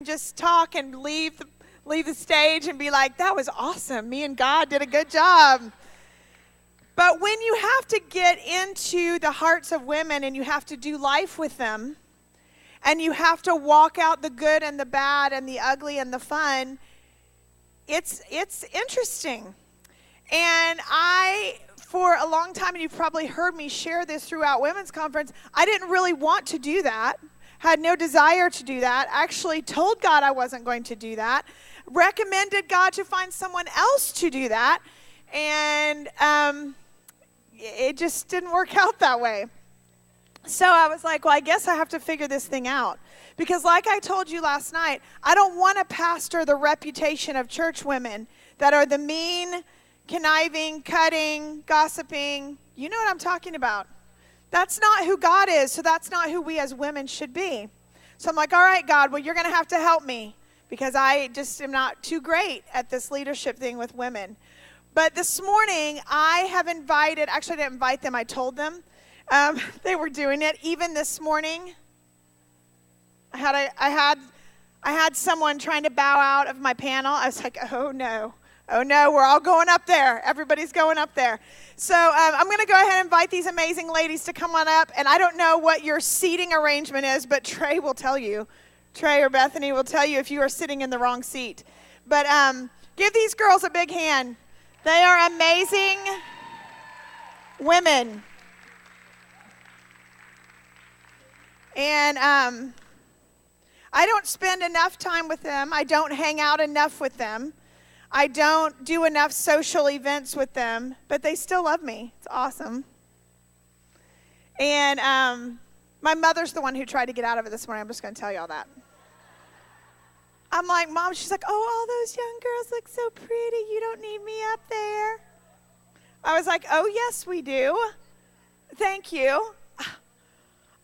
just talk and leave the stage and be like, that was awesome. Me and God did a good job. But when you have to get into the hearts of women and you have to do life with them and you have to walk out the good and the bad and the ugly and the fun, it's interesting. And for a long time, and you've probably heard me share this throughout Women's Conference, I didn't really want to do that, had no desire to do that, actually told God I wasn't going to do that, recommended God to find someone else to do that, and it just didn't work out that way. So I was like, well, I guess I have to figure this thing out. Because like I told you last night, I don't want to pastor the reputation of church women that are the mean, conniving, cutting, gossiping. You know what I'm talking about. That's not who God is, so that's not who we as women should be. So I'm like, all right, God, well, you're going to have to help me because I just am not too great at this leadership thing with women. But this morning, I have invited, actually I didn't invite them, I told them. They were doing it. Even this morning, I had someone trying to bow out of my panel. I was like, oh no, we're all going up there. Everybody's going up there. So I'm going to go ahead and invite these amazing ladies to come on up. And I don't know what your seating arrangement is, but Trey will tell you. Trey or Bethany will tell you if you are sitting in the wrong seat. But give these girls a big hand. They are amazing women. And I don't spend enough time with them. I don't hang out enough with them. I don't do enough social events with them, but they still love me. It's awesome. And my mother's the one who tried to get out of it this morning. I'm just going to tell you all that. I'm like, Mom, she's like, oh, all those young girls look so pretty. You don't need me up there. I was like, oh, yes, we do. Thank you.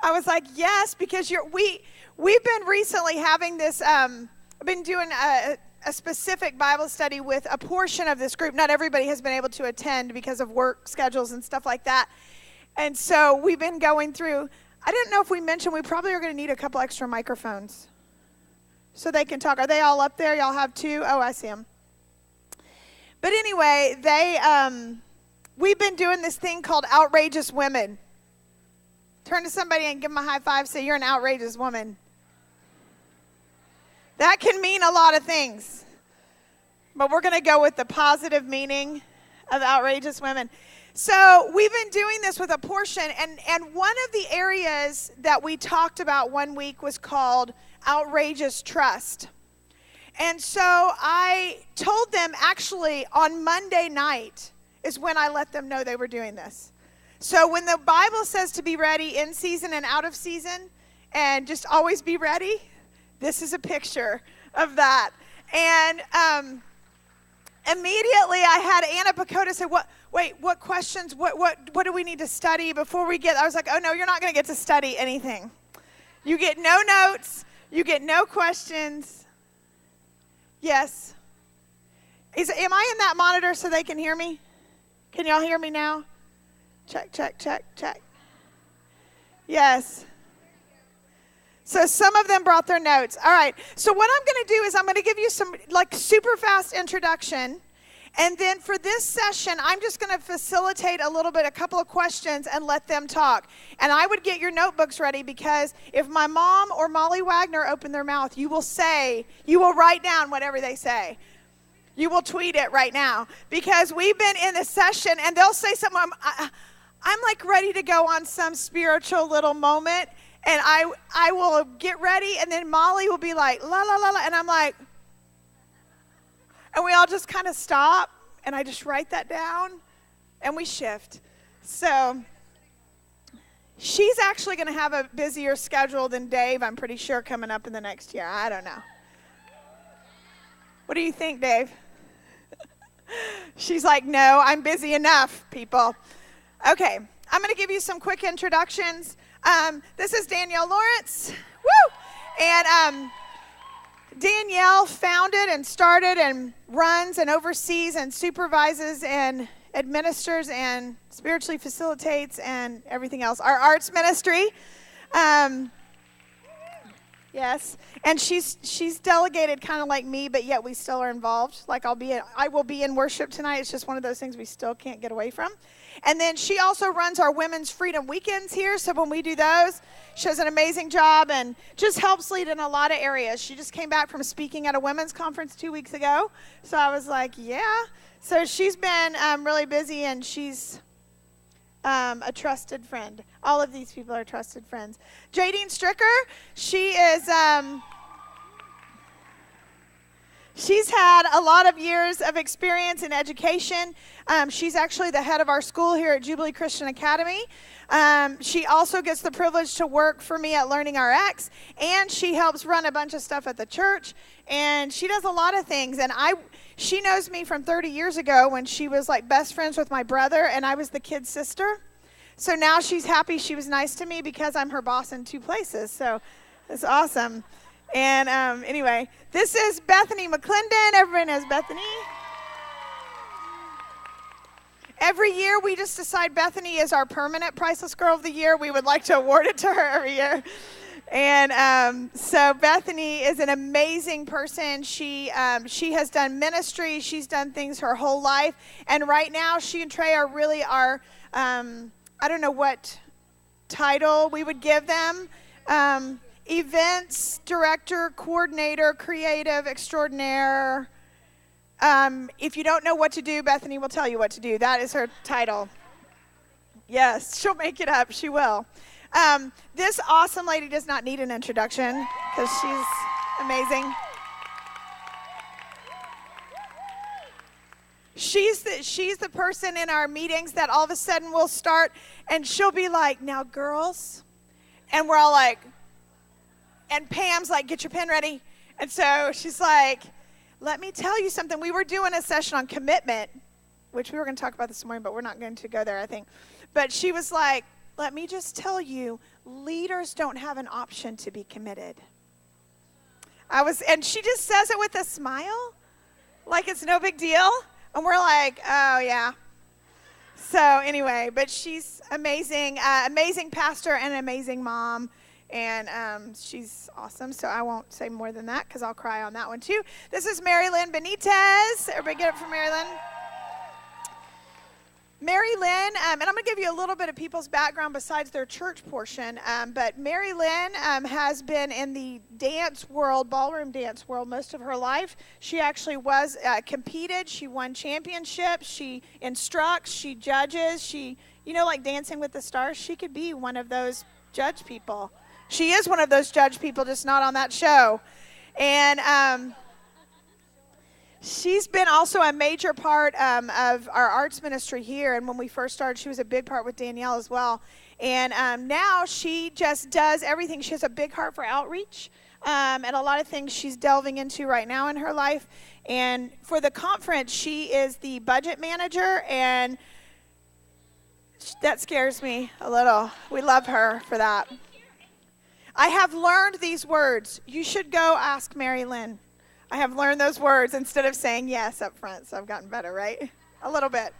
I was like, yes, because we've been recently having this, I've been doing a specific Bible study with a portion of this group. Not everybody has been able to attend because of work schedules and stuff like that. And so we've been going through, I didn't know if we mentioned we probably are going to need a couple extra microphones so they can talk. Are they all up there? Y'all have two? Oh, I see them. But anyway, we've been doing this thing called Outrageous Women. Turn to somebody and give them a high five. Say, you're an outrageous woman. That can mean a lot of things. But we're going to go with the positive meaning of outrageous women. So we've been doing this with a portion. And one of the areas that we talked about one week was called outrageous trust. And so I told them actually on Monday night is when I let them know they were doing this. So when the Bible says to be ready in season and out of season and just always be ready, this is a picture of that. And immediately I had Anna Pacoda say, what questions, what do we need to study before we get, I was like, oh no, you're not going to get to study anything. You get no notes, you get no questions. Yes. Am I in that monitor so they can hear me? Can y'all hear me now? Check. Yes. So some of them brought their notes. All right. So what I'm going to do is I'm going to give you some super fast introduction. And then for this session, I'm just going to facilitate a couple of questions and let them talk. And I would get your notebooks ready because if my mom or Molly Wagner open their mouth, you will write down whatever they say. You will tweet it right now because we've been in a session and they'll say something. I'm like ready to go on some spiritual little moment and I will get ready and then Molly will be like, la, la, la, la. And I'm like, and we all just kind of stop and I just write that down and we shift. So she's actually going to have a busier schedule than Dave, I'm pretty sure, coming up in the next year. I don't know. What do you think, Dave? She's like, no, I'm busy enough, people. Okay, I'm going to give you some quick introductions. This is Danielle Lawrence. Woo! And Danielle founded and started and runs and oversees and supervises and administers and spiritually facilitates and everything else. Our arts ministry. Yes, and she's delegated kind of like me, but yet we still are involved. Like I will be in worship tonight. It's just one of those things we still can't get away from. And then she also runs our Women's Freedom Weekends here. So when we do those, she does an amazing job and just helps lead in a lot of areas. She just came back from speaking at a women's conference 2 weeks ago. So I was like, yeah. So she's been really busy, and she's a trusted friend. All of these people are trusted friends. Jadine Stricker, she is, she's had a lot of years of experience in education. She's actually the head of our school here at Jubilee Christian Academy. She also gets the privilege to work for me at Learning RX, and she helps run a bunch of stuff at the church, and she does a lot of things. And she knows me from 30 years ago when she was like best friends with my brother, and I was the kid's sister. So now she's happy she was nice to me because I'm her boss in 2 places. So it's awesome. And anyway, this is Bethany McClendon. Everyone knows Bethany. Every year we just decide Bethany is our permanent Priceless Girl of the Year. We would like to award it to her every year. And so Bethany is an amazing person. She has done ministry. She's done things her whole life. And right now she and Trey are really our, I don't know what title we would give them, events director, coordinator, creative extraordinaire. If you don't know what to do, Bethany will tell you what to do. That is her title. Yes, she'll make it up. She will. This awesome lady does not need an introduction because she's amazing. She's the person in our meetings that all of a sudden will start, and she'll be like, now girls, and we're all like, and Pam's like, get your pen ready. And so she's like, let me tell you something. We were doing a session on commitment, which we were going to talk about this morning, but we're not going to go there, I think. But she was like, let me just tell you, leaders don't have an option to be committed. And she just says it with a smile, like it's no big deal. And we're like, oh, yeah. So anyway, but she's amazing, amazing pastor and an amazing mom. And she's awesome. So I won't say more than that because I'll cry on that one too. This is Mary Lynn Benitez. Everybody get up for Mary Lynn. Mary Lynn, and I'm going to give you a little bit of people's background besides their church portion, but Mary Lynn has been in the dance world, ballroom dance world, most of her life. She actually was competed. She won championships. She instructs. She judges. She, like Dancing with the Stars, she could be one of those judge people. She is one of those judge people, just not on that show. And she's been also a major part of our arts ministry here. And when we first started, she was a big part with Danielle as well. And now she just does everything. She has a big heart for outreach and a lot of things she's delving into right now in her life. And for the conference, she is the budget manager, and that scares me a little. We love her for that. I have learned these words. You should go ask Mary Lynn. I have learned those words instead of saying yes up front, so I've gotten better, right? A little bit.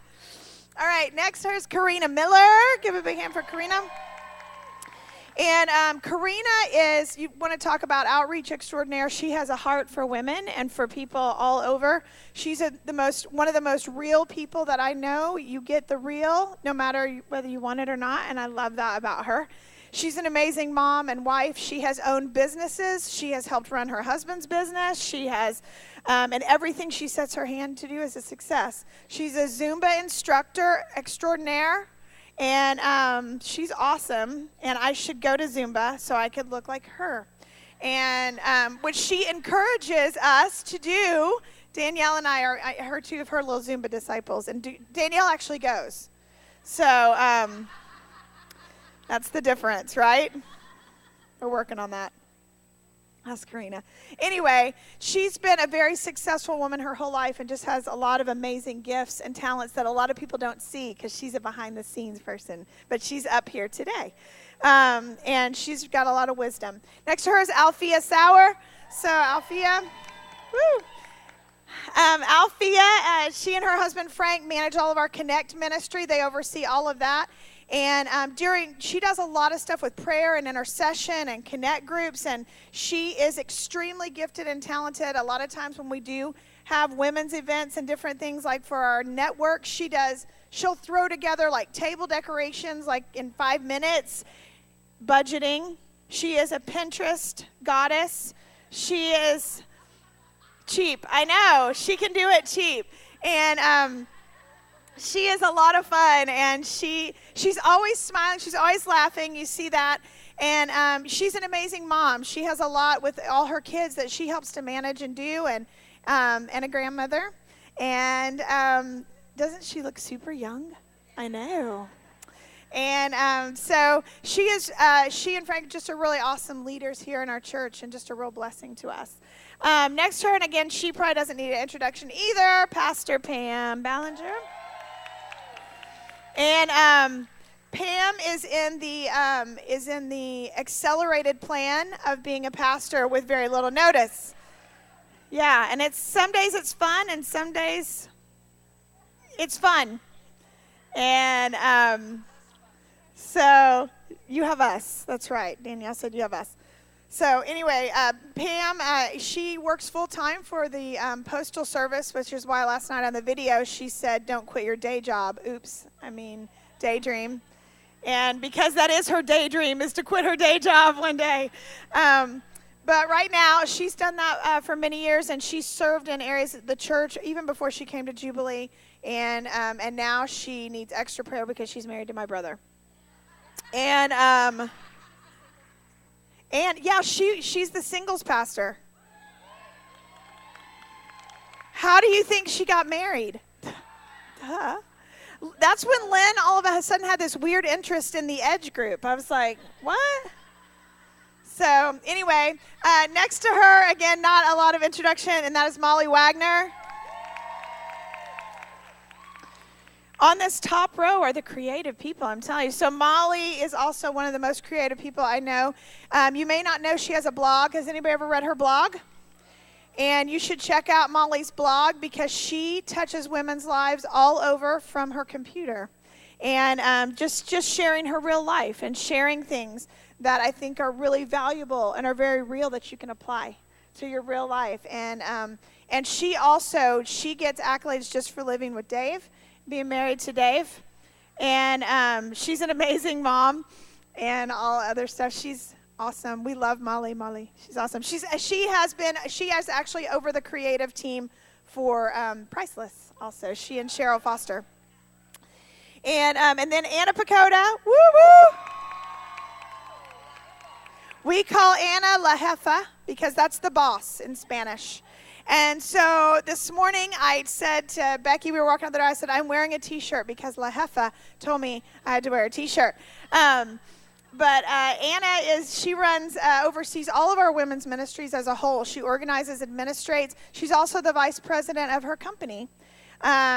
All right, next here's Karina Miller. Give a big hand for Karina. And Karina is, you want to talk about outreach extraordinaire. She has a heart for women and for people all over. She's one of the most real people that I know. You get the real no matter whether you want it or not, and I love that about her. She's an amazing mom and wife. She has owned businesses. She has helped run her husband's business. She has, and everything she sets her hand to do is a success. She's a Zumba instructor extraordinaire. And she's awesome, and I should go to Zumba so I could look like her. And which she encourages us to do. Danielle and I are her two of her little Zumba disciples, and Danielle actually goes. So that's the difference, right? We're working on that. Ask Karina. Anyway, she's been a very successful woman her whole life and just has a lot of amazing gifts and talents that a lot of people don't see because she's a behind-the-scenes person. But she's up here today. And she's got a lot of wisdom. Next to her is Althea Sauer. So, Althea, woo! Althea, she and her husband Frank manage all of our Connect ministry. They oversee all of that. And she does a lot of stuff with prayer and intercession and connect groups, and she is extremely gifted and talented. A lot of times when we do have women's events and different things, like for our network, she'll throw together like table decorations like in 5 minutes, budgeting. She is a Pinterest goddess. She is cheap. I know. She can do it cheap. And she is a lot of fun, and she's always smiling. She's always laughing. You see that. And she's an amazing mom. She has a lot with all her kids that she helps to manage and do, and a grandmother. And doesn't she look super young? I know. And so she and Frank just are really awesome leaders here in our church, and just a real blessing to us. Next to her, and again, she probably doesn't need an introduction either, Pastor Pam Ballinger. And Pam is in the accelerated plan of being a pastor with very little notice. Yeah, and some days it's fun, and some days it's fun. And so you have us. That's right. Danielle said you have us. So anyway, Pam, she works full-time for the Postal Service, which is why last night on the video she said, don't quit your day job. Oops, daydream. And because that is her daydream, is to quit her day job one day. But right now, she's done that for many years, and she's served in areas of the church even before she came to Jubilee. And now she needs extra prayer because she's married to my brother. And yeah, she's the singles pastor. How do you think she got married? Duh. That's when Lynn all of a sudden had this weird interest in the Edge group. I was like, what? So anyway, next to her, again, not a lot of introduction, and that is Molly Wagner. On this top row are the creative people, I'm telling you. So Molly is also one of the most creative people I know. You may not know she has a blog. Has anybody ever read her blog? And you should check out Molly's blog because she touches women's lives all over from her computer. And just sharing her real life and sharing things that I think are really valuable and are very real that you can apply to your real life. And she gets accolades just for living with Dave, being married to Dave. And she's an amazing mom and all other stuff. She's awesome. We love Molly. She's awesome. She has actually over the creative team for Priceless also. She and Cheryl Foster. And then Anna Pacoda. Woo woo. We call Anna La Jefa because that's the boss in Spanish. And so this morning I said to Becky, we were walking out the door, I said, I'm wearing a T-shirt because La Jefa told me I had to wear a T-shirt. But Anna oversees all of our women's ministries as a whole. She organizes, administrates. She's also the vice president of her company.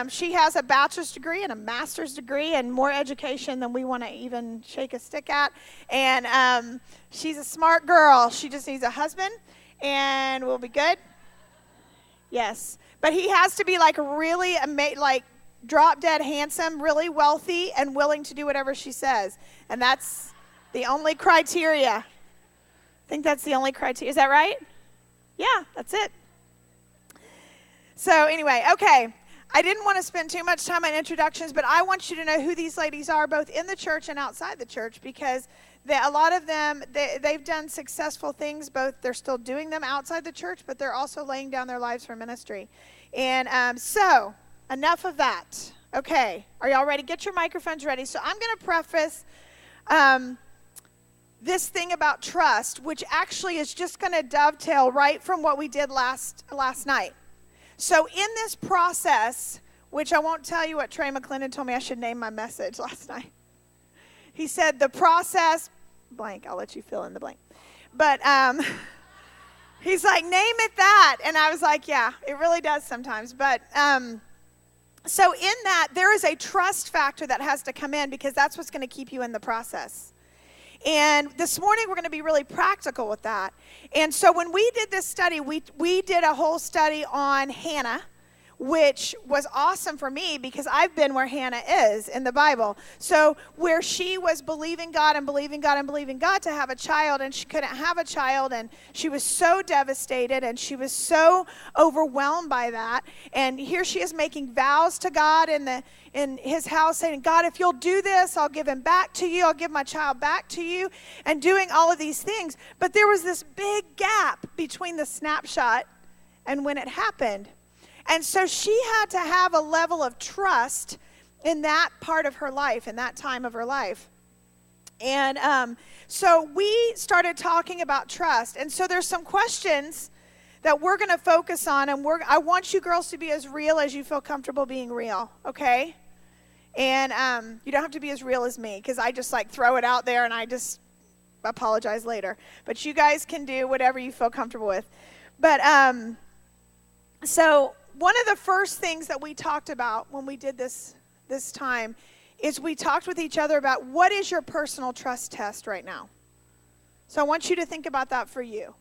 She has a bachelor's degree and a master's degree and more education than we want to even shake a stick at. And she's a smart girl. She just needs a husband, and we'll be good. Yes. But he has to be like really drop dead handsome, really wealthy, and willing to do whatever she says. And that's the only criteria. I think that's the only criteria. Is that right? Yeah, that's it. So anyway, okay. I didn't want to spend too much time on introductions, but I want you to know who these ladies are, both in the church and outside the church, because a lot of them, they've done successful things. Both they're still doing them outside the church, but they're also laying down their lives for ministry. And so enough of that. Okay, are y'all ready? Get your microphones ready. So I'm going to preface this thing about trust, which actually is just going to dovetail right from what we did last night. So in this process, which I won't tell you what Trey McClendon told me I should name my message last night. He said the process, blank, I'll let you fill in the blank. But he's like, name it that. And I was like, yeah, it really does sometimes. But so in that, there is a trust factor that has to come in because that's what's going to keep you in the process. And this morning, we're going to be really practical with that. And so when we did this study, we did a whole study on Hannah, which was awesome for me because I've been where Hannah is in the Bible. So where she was believing God and believing God and believing God to have a child, and she couldn't have a child, and she was so devastated, and she was so overwhelmed by that. And here she is making vows to God in his house, saying, God, if you'll do this, I'll give him back to you. I'll give my child back to you, and doing all of these things. But there was this big gap between the snapshot and when it happened. And so she had to have a level of trust in that part of her life, in that time of her life. And so we started talking about trust. And so there's some questions that we're going to focus on. And I want you girls to be as real as you feel comfortable being real, okay? And you don't have to be as real as me, because I just like throw it out there and I just apologize later. But you guys can do whatever you feel comfortable with. But so one of the first things that we talked about when we did this time is we talked with each other about what is your personal trust test right now. So I want you to think about that for you.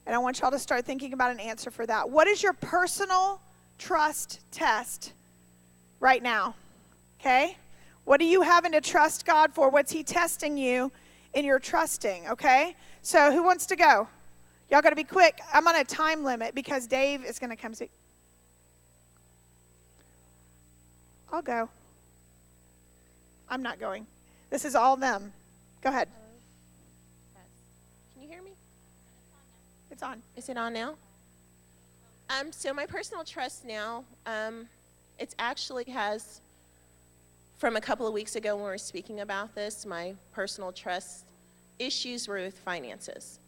And I want y'all to start thinking about an answer for that. What is your personal trust test right now? Okay? What are you having to trust God for? What's he testing you in your trusting? Okay? So who wants to go? Y'all got to be quick. I'm on a time limit because Dave is going to come see. I'll go. I'm not going. This is all them. Go ahead. Yes. Can you hear me? It's on. Is it on now? So my personal trust now, it actually has, from a couple of weeks ago when we were speaking about this, my personal trust issues were with finances.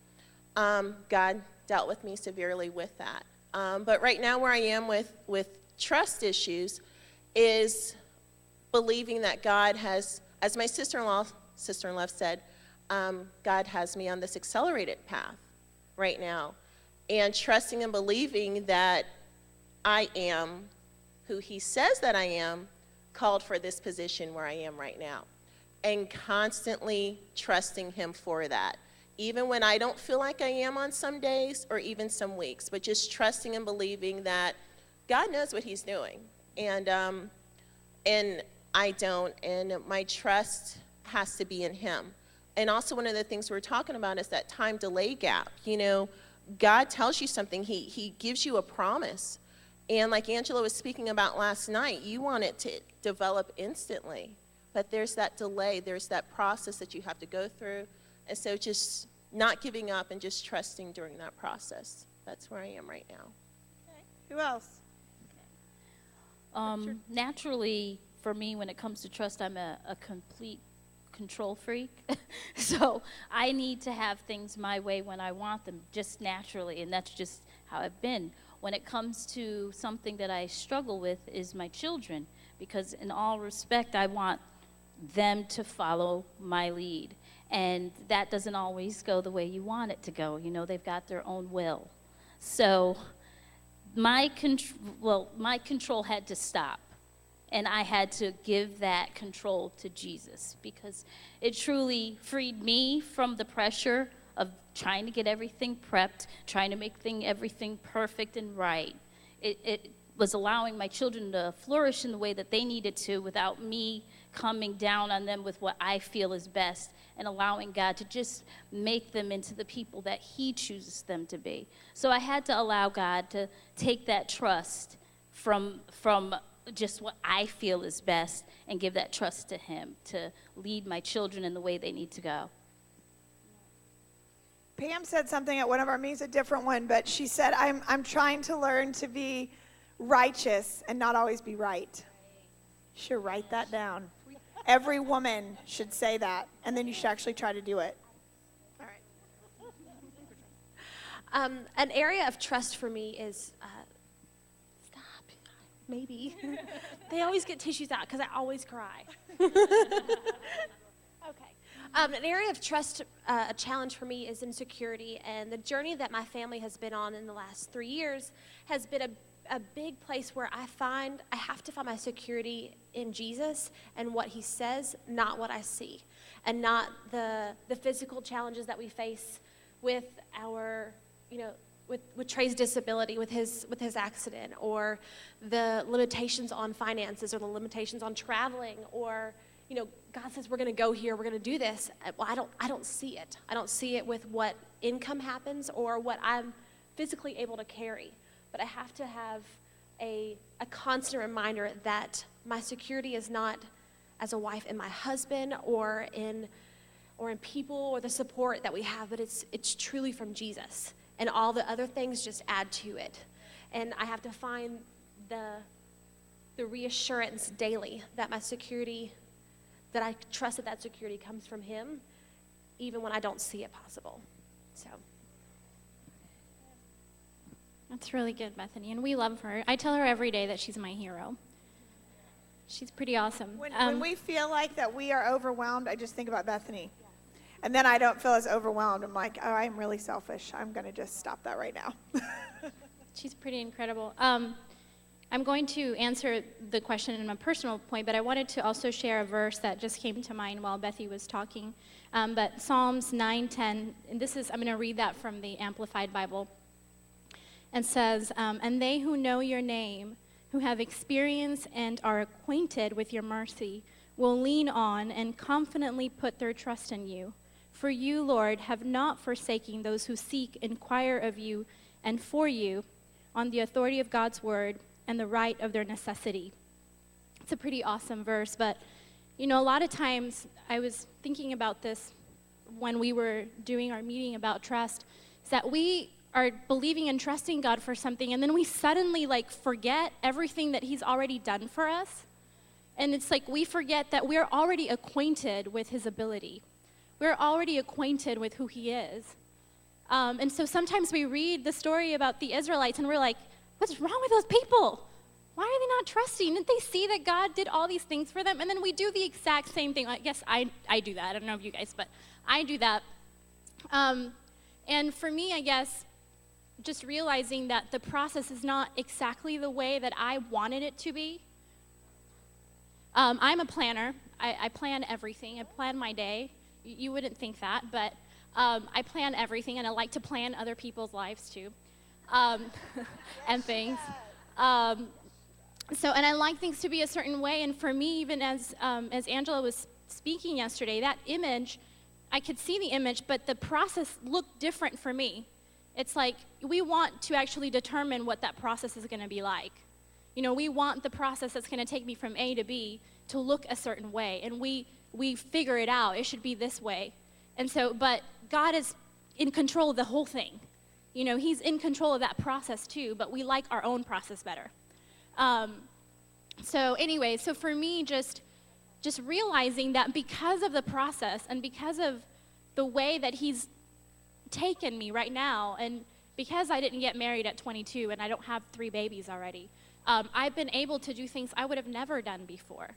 God dealt with me severely with that. But right now where I am with trust issues is believing that God has, as my sister-in-law said, God has me on this accelerated path right now, and trusting and believing that I am who he says that I am, called for this position where I am right now, and constantly trusting him for that, even when I don't feel like I am on some days or even some weeks, but just trusting and believing that God knows what he's doing. And I don't, and my trust has to be in him. And also one of the things we're talking about is that time delay gap. You know, God tells you something, he gives you a promise. And like Angela was speaking about last night, you want it to develop instantly. But there's that delay, there's that process that you have to go through. And so just not giving up and just trusting during that process. That's where I am right now. Okay. Who else? Naturally, for me, when it comes to trust, I'm a complete control freak. So I need to have things my way when I want them, just naturally, and that's just how I've been. When it comes to something that I struggle with is my children, because in all respect, I want them to follow my lead. And that doesn't always go the way you want it to go. You know, they've got their own will. So my control had to stop. And I had to give that control to Jesus, because it truly freed me from the pressure of trying to get everything prepped, trying to make everything perfect and right. It was allowing my children to flourish in the way that they needed to without me coming down on them with what I feel is best, and allowing God to just make them into the people that he chooses them to be. So I had to allow God to take that trust from just what I feel is best and give that trust to him to lead my children in the way they need to go. Pam said something at one of our meetings, a different one, but she said, I'm trying to learn to be righteous and not always be right. You should write that down. Every woman should say that, and then you should actually try to do it. All right. An area of trust for me is, maybe. They always get tissues out because I always cry. Okay. An area of trust, a challenge for me is insecurity, and the journey that my family has been on in the last 3 years has been a big place where I have to find my security in Jesus and what he says, not what I see, and not the physical challenges that we face with with Trey's disability, with his accident, or the limitations on finances, or the limitations on traveling, or God says we're going to go here, we're going to do this. Well, I don't see it. I don't see it with what income happens or what I'm physically able to carry. But I have to have a constant reminder that my security is not as a wife in my husband or in people or the support that we have, but it's truly from Jesus. And all the other things just add to it. And I have to find the reassurance daily that my security, that I trust that security comes from him, even when I don't see it possible. So. That's really good, Bethany, and we love her. I tell her every day that she's my hero. She's pretty awesome. When we feel like that we are overwhelmed, I just think about Bethany. And then I don't feel as overwhelmed. I'm like, oh, I'm really selfish. I'm going to just stop that right now. She's pretty incredible. I'm going to answer the question in a personal point, but I wanted to also share a verse that just came to mind while Bethy was talking. But Psalms 9:10, and I'm going to read that from the Amplified Bible. And says, and they who know your name, who have experience and are acquainted with your mercy, will lean on and confidently put their trust in you. For you, Lord, have not forsaken those who seek, inquire of you, and for you, on the authority of God's word and the right of their necessity. It's a pretty awesome verse, but, a lot of times I was thinking about this when we were doing our meeting about trust, is that we are believing and trusting God for something, and then we suddenly forget everything that he's already done for us. And it's like we forget that we're already acquainted with his ability. We're already acquainted with who he is. And so sometimes we read the story about the Israelites and we're like, what's wrong with those people? Why are they not trusting? Didn't they see that God did all these things for them? And then we do the exact same thing. I guess I do that. I don't know if you guys, but I do that. And for me, I guess, just realizing that the process is not exactly the way that I wanted it to be. I'm a planner. I plan everything. I plan my day. You wouldn't think that, but I plan everything, and I like to plan other people's lives too, and things. And I like things to be a certain way. And for me, even as Angela was speaking yesterday, that image, I could see the image, but the process looked different for me. It's like we want to actually determine what that process is going to be like. We want the process that's going to take me from A to B to look a certain way, and we figure it out. It should be this way. And so, but God is in control of the whole thing. He's in control of that process too, but we like our own process better. So for me, just realizing that because of the process and because of the way that he's taken me right now, and because I didn't get married at 22 and I don't have 3 babies already, I've been able to do things I would have never done before.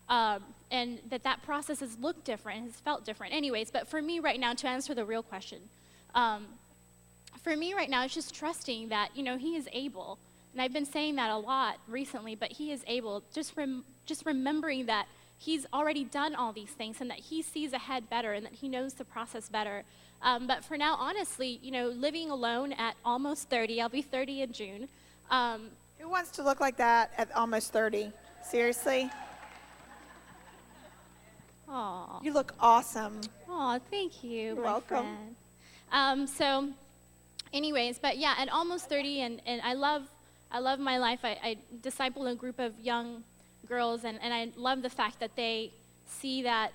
And that process has looked different, has felt different. Anyways, but for me right now, to answer the real question, for me right now, it's just trusting that, he is able. And I've been saying that a lot recently, but he is able. Just remembering that he's already done all these things and that he sees ahead better and that he knows the process better. But for now, honestly, living alone at almost 30, I'll be 30 in June. Who wants to look like that at almost 30? Seriously? Aw. You look awesome. Aw, thank you. You're my welcome. Friend. But yeah, at almost 30, and I love my life. I disciple a group of young girls, and I love the fact that they see that,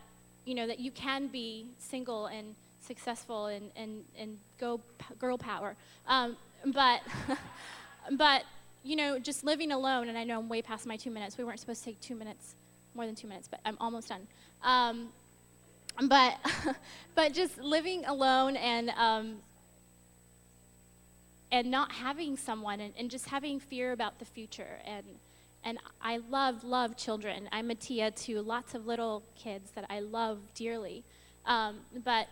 that you can be single and successful and go girl power. But just living alone, and I know I'm way past my 2 minutes. We weren't supposed to take 2 minutes, more than 2 minutes, but I'm almost done. But just living alone and not having someone and just having fear about the future. And I love children. I'm a tia to lots of little kids that I love dearly. But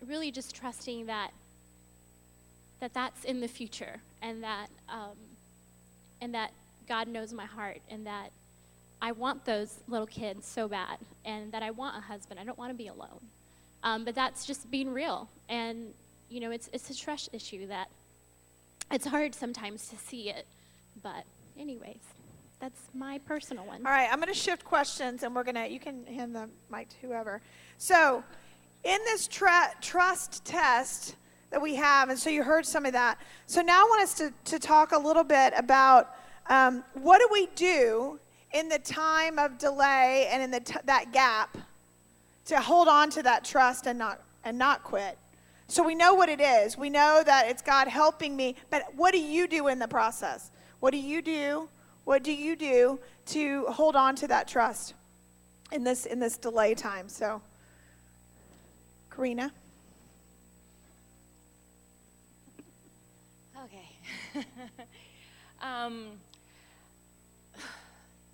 really just trusting that that's in the future, and that God knows my heart, and that I want those little kids so bad, and that I want a husband. I don't want to be alone. But that's just being real. And, it's a trust issue that it's hard sometimes to see it. But anyways, that's my personal one. All right, I'm going to shift questions, and you can hand the mic to whoever. So in this trust test that we have, and so you heard some of that. So now I want us to talk a little bit about what do we do in the time of delay and in that gap to hold on to that trust and not quit. So we know what it is. We know that it's God helping me, but what do you do in the process? What do you do? What do you do to hold on to that trust in this delay time? So, Karina. Okay.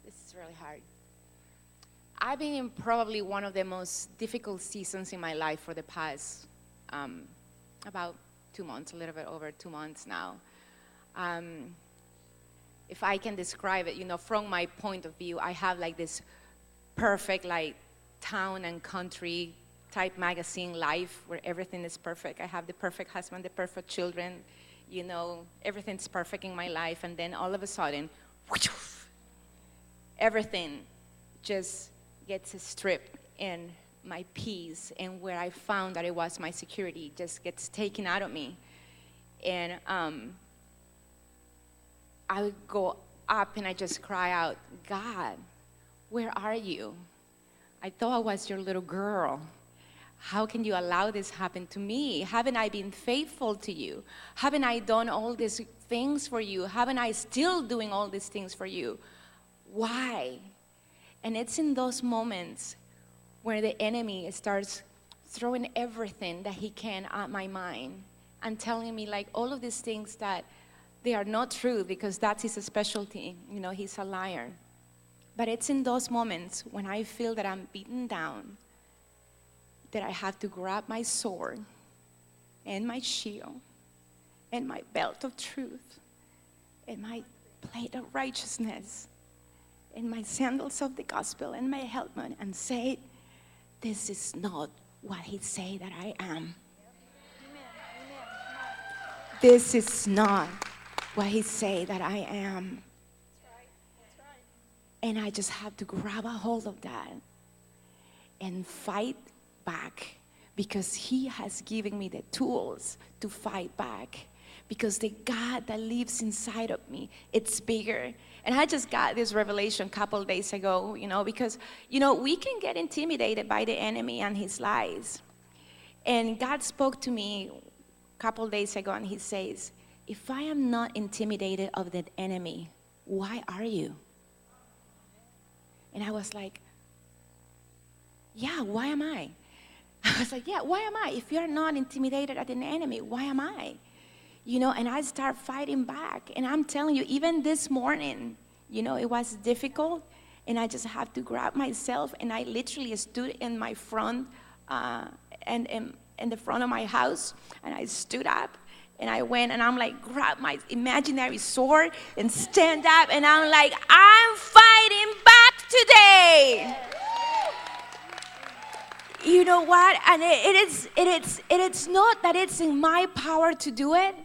This is really hard. I've been in probably one of the most difficult seasons in my life for the past about 2 months, a little bit over 2 months now. If I can describe it, from my point of view, I have like this perfect like town and country type magazine life where everything is perfect. I have the perfect husband, the perfect children, everything's perfect in my life. And then all of a sudden, everything just gets stripped, and my peace and where I found that it was my security just gets taken out of me. And I would go up and I just cry out, God, where are you? I thought I was your little girl. How can you allow this happen to me? Haven't I been faithful to you? Haven't I done all these things for you? Haven't I still doing all these things for you? Why? And it's in those moments where the enemy starts throwing everything that he can at my mind and telling me like all of these things that they are not true, because that's his specialty. He's a liar. But it's in those moments when I feel that I'm beaten down that I have to grab my sword and my shield and my belt of truth and my plate of righteousness and my sandals of the gospel and my helmet and say, this is not what he say that I am. This is not what he say that I am. And I just have to grab a hold of that and fight back, because he has given me the tools to fight back, because the God that lives inside of me, it's bigger. And I just got this revelation a couple days ago, because, we can get intimidated by the enemy and his lies. And God spoke to me a couple days ago, and he says, if I am not intimidated of the enemy, why are you? And I was like, yeah, why am I? I was like, yeah, why am I? If you're not intimidated at the enemy, why am I? And I start fighting back. And I'm telling you, even this morning, it was difficult. And I just have to grab myself. And I literally stood in my front, and in the front of my house. And I stood up. And I went and I'm like, grab my imaginary sword and stand up. And I'm like, I'm fighting back today. You know what? And it's not that it's in my power to do it.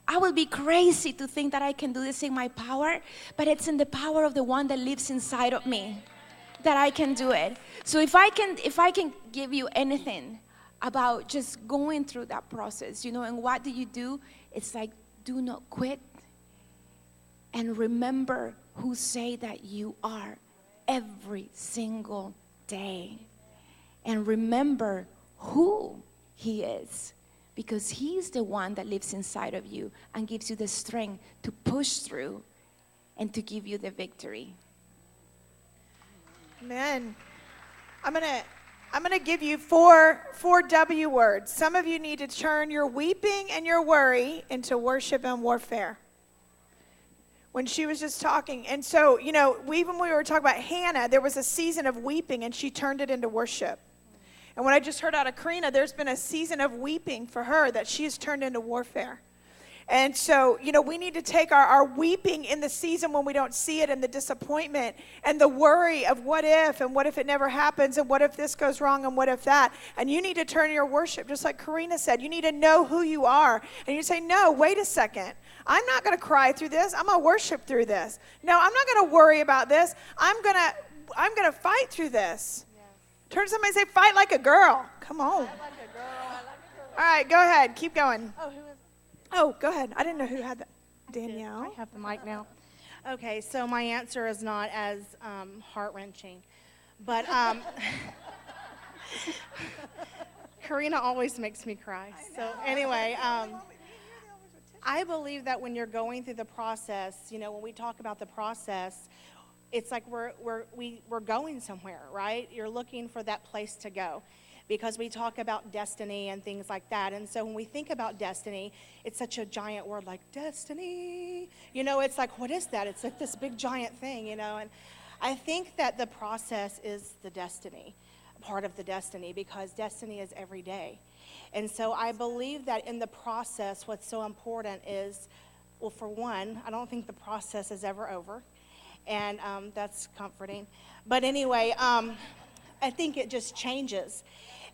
I would be crazy to think that I can do this in my power, but it's in the power of the one that lives inside of me that I can do it. So if I can give you anything about just going through that process, and what do? It's like, do not quit, and remember who say that you are every single day. And remember who he is, because he's the one that lives inside of you and gives you the strength to push through and to give you the victory. Amen. I'm gonna give you four W words. Some of you need to turn your weeping and your worry into worship and warfare. When she was just talking, and so when we were talking about Hannah, there was a season of weeping, and she turned it into worship. And what I just heard out of Karina, there's been a season of weeping for her that she has turned into warfare. And so, we need to take our weeping in the season when we don't see it, and the disappointment and the worry of what if it never happens, and what if this goes wrong, and what if that. And you need to turn your worship, just like Karina said. You need to know who you are. And you say, no, wait a second. I'm not going to cry through this. I'm going to worship through this. No, I'm not going to worry about this. I'm going to fight through this. Yes. Turn to somebody and say, fight like a girl. Come on. Fight like a girl. All right, go ahead. Keep going. Oh, who is? Oh, go ahead. I didn't know who had that. Danielle. I have the mic now. Okay, so my answer is not as heart-wrenching, but Karina always makes me cry. So anyway, I believe that when you're going through the process, when we talk about the process, it's like we're going somewhere, right? You're looking for that place to go, because we talk about destiny and things like that. And so when we think about destiny, it's such a giant word, like destiny. It's like, what is that? It's like this big giant thing, and I think that the process is the destiny, part of the destiny, because destiny is every day. And so I believe that in the process, what's so important is, well, for one, I don't think the process is ever over, and that's comforting. But anyway, I think it just changes.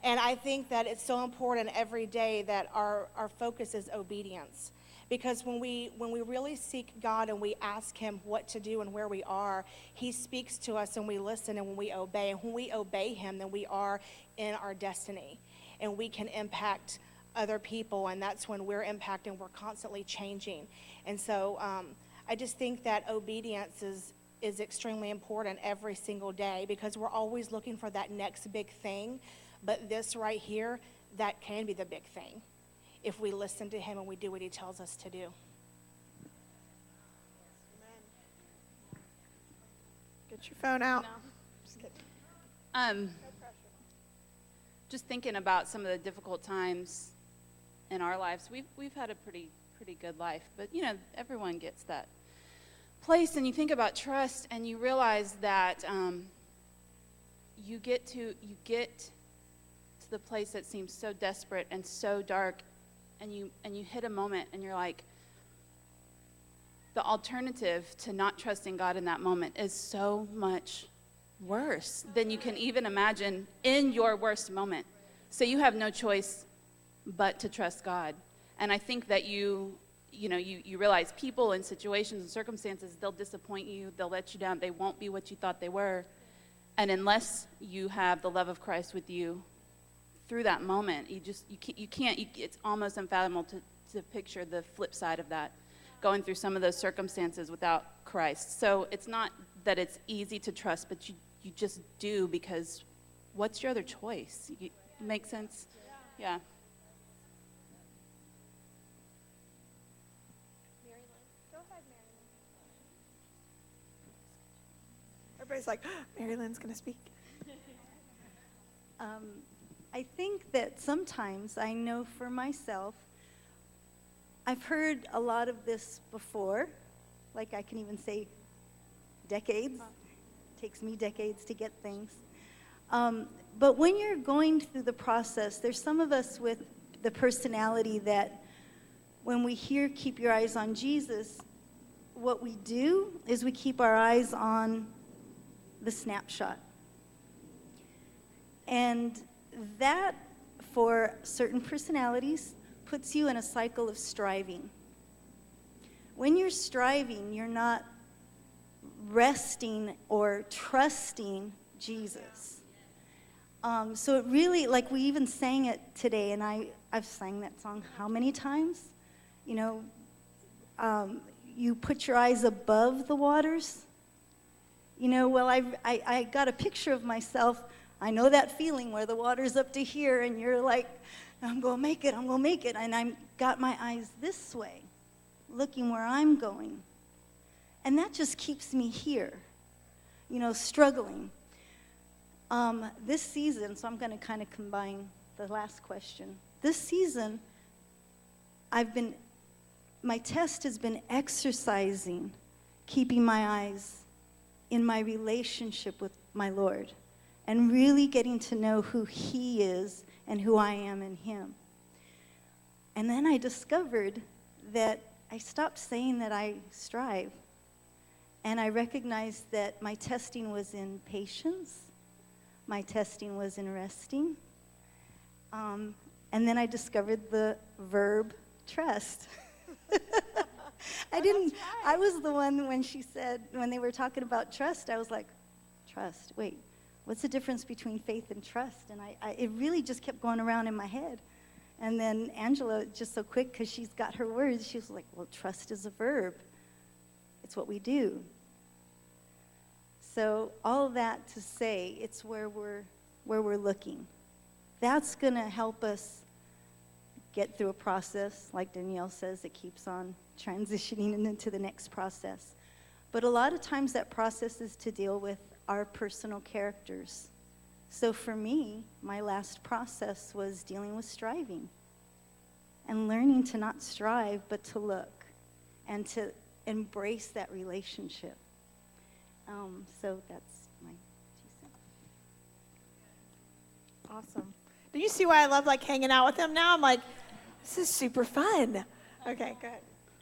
And I think that it's so important every day that our focus is obedience. Because when we really seek God and we ask him what to do and where we are, he speaks to us and we listen, and when we obey. And when we obey him, then we are in our destiny. And we can impact other people, and that's when we're impacting. We're constantly changing. And so I just think that obedience is extremely important every single day, because we're always looking for that next big thing. But this right here, that can be the big thing if we listen to him and we do what he tells us to do. Get your phone out. Just thinking about some of the difficult times in our lives. We've had a pretty good life, but everyone gets that place, and you think about trust, and you realize that you get to the place that seems so desperate and so dark, and you hit a moment, and you're like, the alternative to not trusting God in that moment is so much worse than you can even imagine in your worst moment. So you have no choice but to trust God. And I think that you realize people and situations and circumstances, they'll disappoint you, they'll let you down, they won't be what you thought they were. And unless you have the love of Christ with you through that moment, you can't, it's almost unfathomable to picture the flip side of that, going through some of those circumstances without Christ. So it's not that it's easy to trust, but you just do, because what's your other choice? Make sense? Yeah. Everybody's like, Mary Lynn's going to speak. I think that sometimes, I know for myself, I've heard a lot of this before, like I can even say decades. It takes me decades to get things. But when you're going through the process, there's some of us with the personality that when we hear keep your eyes on Jesus, what we do is we keep our eyes on the snapshot. And that, for certain personalities, puts you in a cycle of striving. When you're striving, you're not resting or trusting Jesus. So it really, like we even sang it today, and I've sang that song how many times? You put your eyes above the waters. Well, I got a picture of myself. I know that feeling where the water's up to here, and you're like, I'm going to make it, and I've got my eyes this way, looking where I'm going. And that just keeps me here, struggling. This season, so I'm going to kind of combine the last question. This season, my test has been exercising, keeping my eyes in my relationship with my Lord, and really getting to know who he is and who I am in him. And then I discovered that I stopped saying that I strive, and I recognized that my testing was in patience, my testing was in resting, and then I discovered the verb trust. I didn't, I was the one when she said, when they were talking about trust, I was like, trust, wait, what's the difference between faith and trust? And it really just kept going around in my head. And then Angela, just so quick, because she's got her words, she was like, well, trust is a verb. It's what we do. So all of that to say, it's where we're looking. That's going to help us get through a process, like Danielle says, that keeps on transitioning into the next process. But a lot of times that process is to deal with our personal characters. So for me, my last process was dealing with striving and learning to not strive, but to look and to embrace that relationship. So that's my 2 cents. Awesome. Do you see why I love like hanging out with them now? I'm like, this is super fun. Okay, go ahead.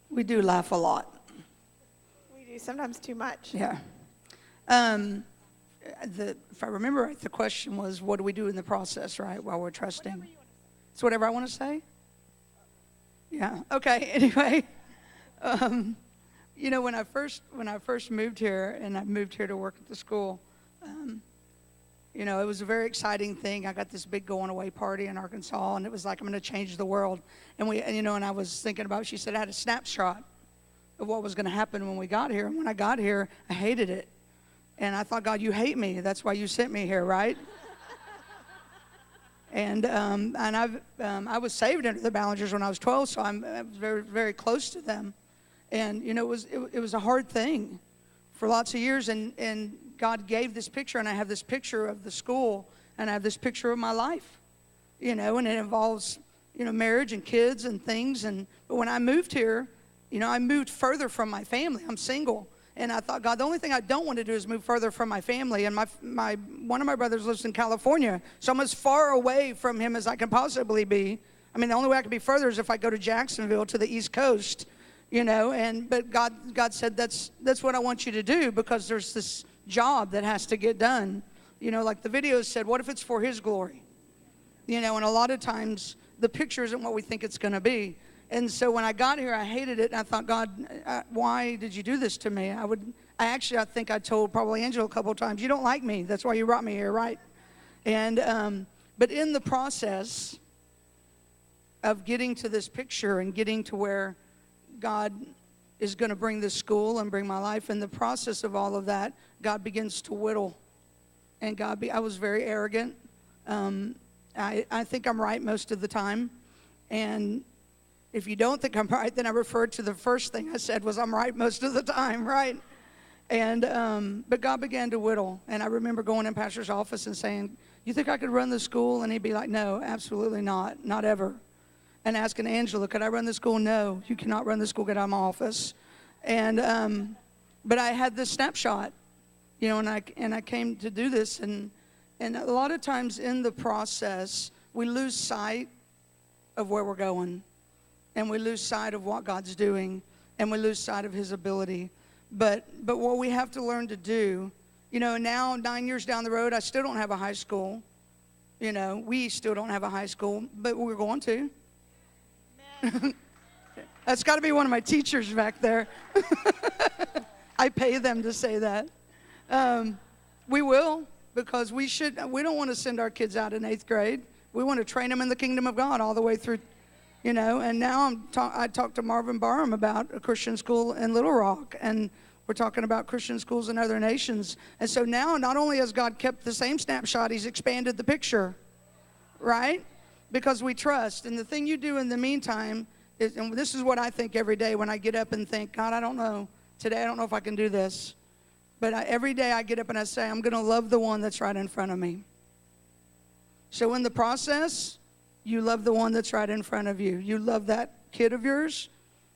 We do laugh a lot. We do, sometimes too much. Yeah. If I remember right, the question was, what do we do in the process, right, while we're trusting? It's whatever I want to say? Yeah. Okay. Anyway, you know, when I first moved here, and I moved here to work at the school, you know, it was a very exciting thing. I got this big going away party in Arkansas, and it was like, I'm going to change the world. And and I was thinking about, she said I had a snapshot of what was going to happen when we got here. And when I got here, I hated it. And I thought, God, you hate me. That's why you sent me here, right? And I was saved under the Ballingers when I was 12, so I was very, very close to them. And, you know, it was a hard thing for lots of years. And God gave this picture, and I have this picture of the school, and I have this picture of my life, you know, and it involves, you know, marriage and kids and things. But when I moved here, you know, I moved further from my family. I'm single. And I thought, God, the only thing I don't want to do is move further from my family. And one of my brothers lives in California, so I'm as far away from him as I can possibly be. I mean, the only way I could be further is if I go to Jacksonville, to the East Coast, you know. But God said, that's what I want you to do, because there's this job that has to get done. You know, like the video said, what if it's for His glory? You know, and a lot of times the picture isn't what we think it's going to be. And so when I got here, I hated it, and I thought, God, why did you do this to me? I think I told probably Angela a couple of times, you don't like me. That's why you brought me here, right? And but in the process of getting to this picture and getting to where God is going to bring this school and bring my life, in the process of all of that, God begins to whittle. And I was very arrogant. I think I'm right most of the time. And if you don't think I'm right, then I refer to the first thing I said was I'm right most of the time, right? And but God began to whittle. And I remember going in Pastor's office and saying, you think I could run the school? And he'd be like, no, absolutely not, not ever. And asking Angela, could I run the school? No, you cannot run the school, get out of my office. And but I had this snapshot, you know, and I came to do this. And a lot of times in the process, we lose sight of where we're going. And we lose sight of what God's doing, and we lose sight of His ability. But what we have to learn to do, you know, now 9 years down the road, I still don't have a high school. You know, we still don't have a high school, but we're going to. That's got to be one of my teachers back there. I pay them to say that. We will, because we don't want to send our kids out in 8th grade. We want to train them in the kingdom of God all the way through. You know, and now I talked to Marvin Barham about a Christian school in Little Rock, and we're talking about Christian schools in other nations. And so now, not only has God kept the same snapshot, He's expanded the picture, right? Because we trust. And the thing you do in the meantime is, and this is what I think every day when I get up and think, God, I don't know. Today I don't know if I can do this. But every day I get up and I say, I'm going to love the one that's right in front of me. So in the process, you love the one that's right in front of you. You love that kid of yours.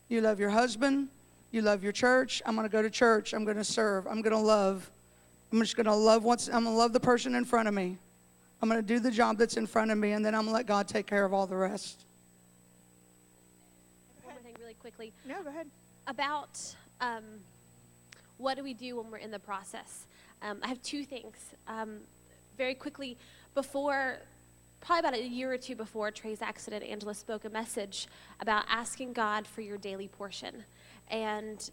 You love your husband. You love your church. I'm going to go to church. I'm going to serve. I'm going to love. I'm just going to love I'm going to love the person in front of me. I'm going to do the job that's in front of me, and then I'm going to let God take care of all the rest. One more thing really quickly. No, go ahead. About what do we do when we're in the process? I have 2 things. Very quickly, probably about a year or 2 before Trey's accident, Angela spoke a message about asking God for your daily portion. And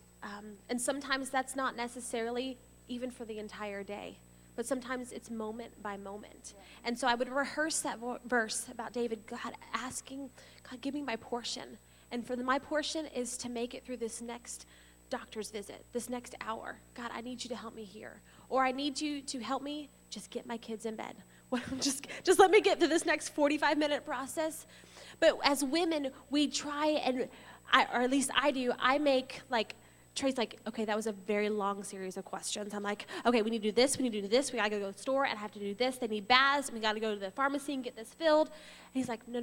sometimes that's not necessarily even for the entire day, but sometimes it's moment by moment. And so I would rehearse that verse about David, God asking, God, give me my portion. And my portion is to make it through this next doctor's visit, this next hour. God, I need you to help me here. Or I need you to help me just get my kids in bed. Just let me get through this next 45-minute process. But as women, we try or at least I do, I make like, Trey's like, okay, that was a very long series of questions. I'm like, okay, we need to do this, we need to do this, we gotta go to the store, and I have to do this, they need baths, and we gotta go to the pharmacy and get this filled. And he's like, no.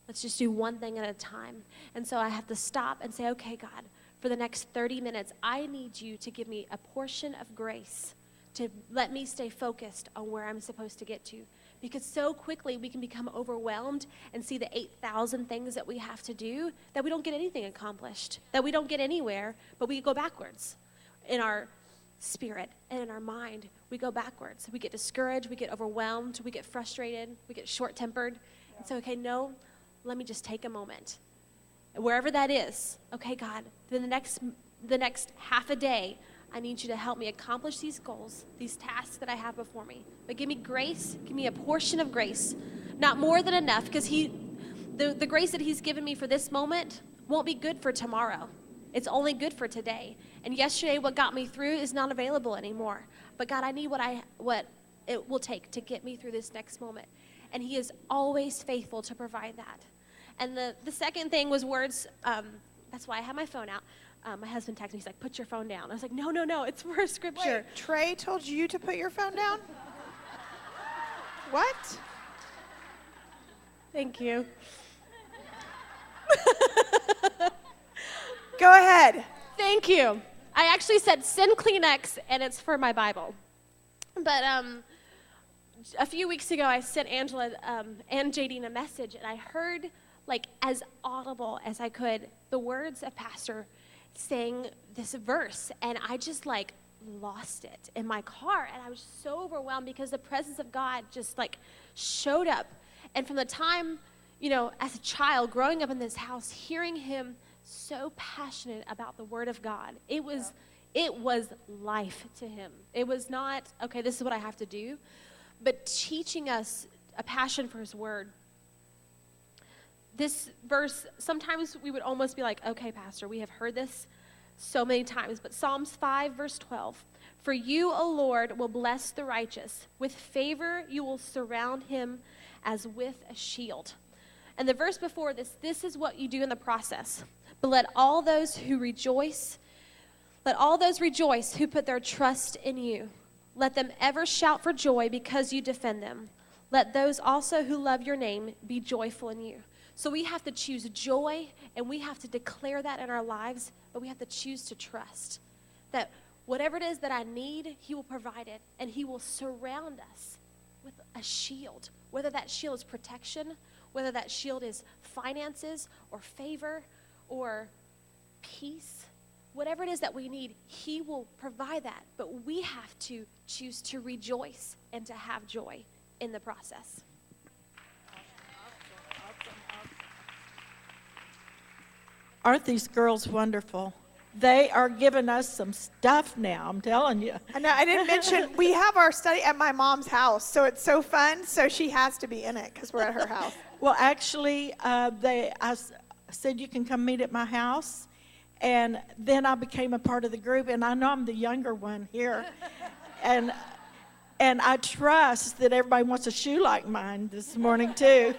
Let's just do one thing at a time. And so I have to stop and say, okay, God, for the next 30 minutes, I need you to give me a portion of grace to let me stay focused on where I'm supposed to get to. Because so quickly we can become overwhelmed and see the 8,000 things that we have to do that we don't get anything accomplished, that we don't get anywhere, but we go backwards in our spirit and in our mind. We go backwards. We get discouraged, we get overwhelmed, we get frustrated, we get short-tempered. And so, okay, no, let me just take a moment. Wherever that is, okay, God, then the next half a day, I need you to help me accomplish these goals, these tasks that I have before me. But give me grace, give me a portion of grace, not more than enough, because the grace that he's given me for this moment won't be good for tomorrow. It's only good for today. And yesterday, what got me through is not available anymore. But God, I need what it will take to get me through this next moment. And he is always faithful to provide that. And the second thing was words. That's why I have my phone out. My husband texted me. He's like, put your phone down. I was like, no, it's for a scripture. Wait, Trey told you to put your phone down? What? Thank you. Go ahead. Thank you. I actually said send Kleenex, and it's for my Bible. But a few weeks ago, I sent Angela and Jadine a message, and I heard, like, as audible as I could, the words of Pastor saying this verse, and I just like lost it in my car, and I was so overwhelmed because the presence of God just like showed up. And from the time, as a child growing up in this house, hearing him so passionate about the word of God, it was life to him. It was not, okay, this is what I have to do, but teaching us a passion for his word. This verse, sometimes we would almost be like, okay, Pastor, we have heard this so many times, but Psalms 5, verse 12, for you, O Lord, will bless the righteous. With favor you will surround him as with a shield. And the verse before this is what you do in the process. But let all those rejoice who put their trust in you. Let them ever shout for joy because you defend them. Let those also who love your name be joyful in you. So we have to choose joy, and we have to declare that in our lives, but we have to choose to trust that whatever it is that I need, he will provide it, and he will surround us with a shield, whether that shield is protection, whether that shield is finances or favor or peace. Whatever it is that we need, he will provide that, but we have to choose to rejoice and to have joy in the process. Aren't these girls wonderful? They are giving us some stuff now, I'm telling you. I know, I didn't mention, we have our study at my mom's house, so it's so fun, so she has to be in it because we're at her house. Well, actually, I said you can come meet at my house, and then I became a part of the group, and I know I'm the younger one here, and I trust that everybody wants a shoe like mine this morning, too.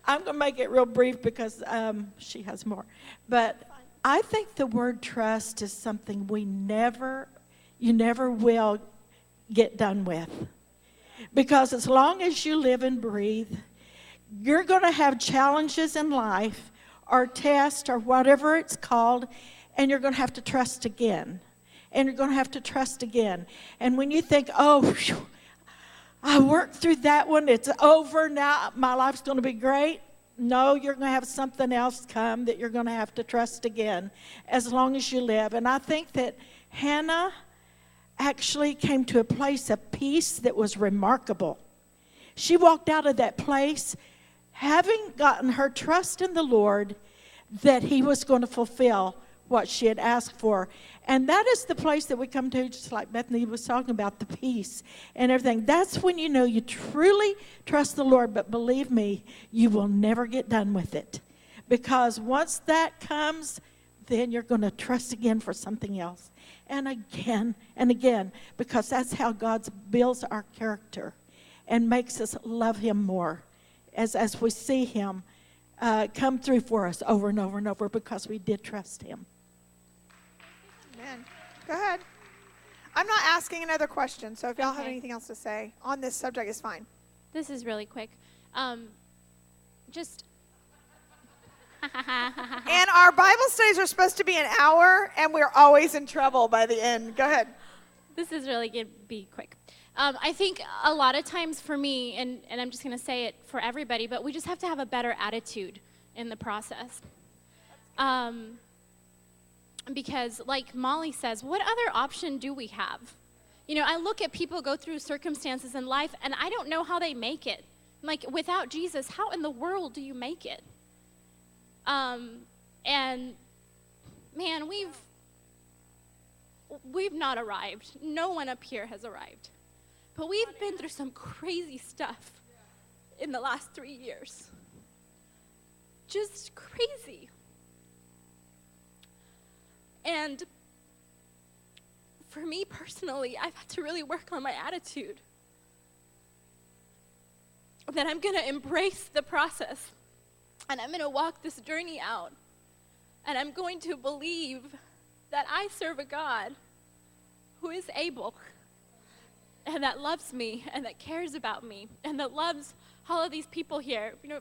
I'm going to make it real brief because she has more. But I think the word trust is something you never will get done with. Because as long as you live and breathe, you're going to have challenges in life or tests or whatever it's called, and you're going to have to trust again. And you're going to have to trust again. And when you think, oh, whew, I worked through that one, it's over now, my life's going to be great. No, you're going to have something else come that you're going to have to trust again as long as you live. And I think that Hannah actually came to a place of peace that was remarkable. She walked out of that place having gotten her trust in the Lord that he was going to fulfill what she had asked for. And that is the place that we come to, just like Bethany was talking about, the peace and everything. That's when you know you truly trust the Lord. But believe me, you will never get done with it. Because once that comes, then you're going to trust again for something else. And again, because that's how God builds our character and makes us love him more as we see him come through for us over and over and over, because we did trust him. Amen. Go ahead. I'm not asking another question, so if y'all have anything else to say on this subject, it's fine. This is really quick. Just. And our Bible studies are supposed to be an hour, and we're always in trouble by the end. Go ahead. This is really going to be quick. I think a lot of times for me, and I'm just going to say it for everybody, but we just have to have a better attitude in the process. Because like Molly says, what other option do we have? You know, I look at people go through circumstances in life, and I don't know how they make it. Like, without Jesus, how in the world do you make it? And man, we've not arrived. No one up here has arrived. But we've been through some crazy stuff in the last 3 years. Just crazy. And for me personally, I've had to really work on my attitude. That I'm going to embrace the process. And I'm going to walk this journey out. And I'm going to believe that I serve a God who is able, and that loves me, and that cares about me, and that loves all of these people here. You know,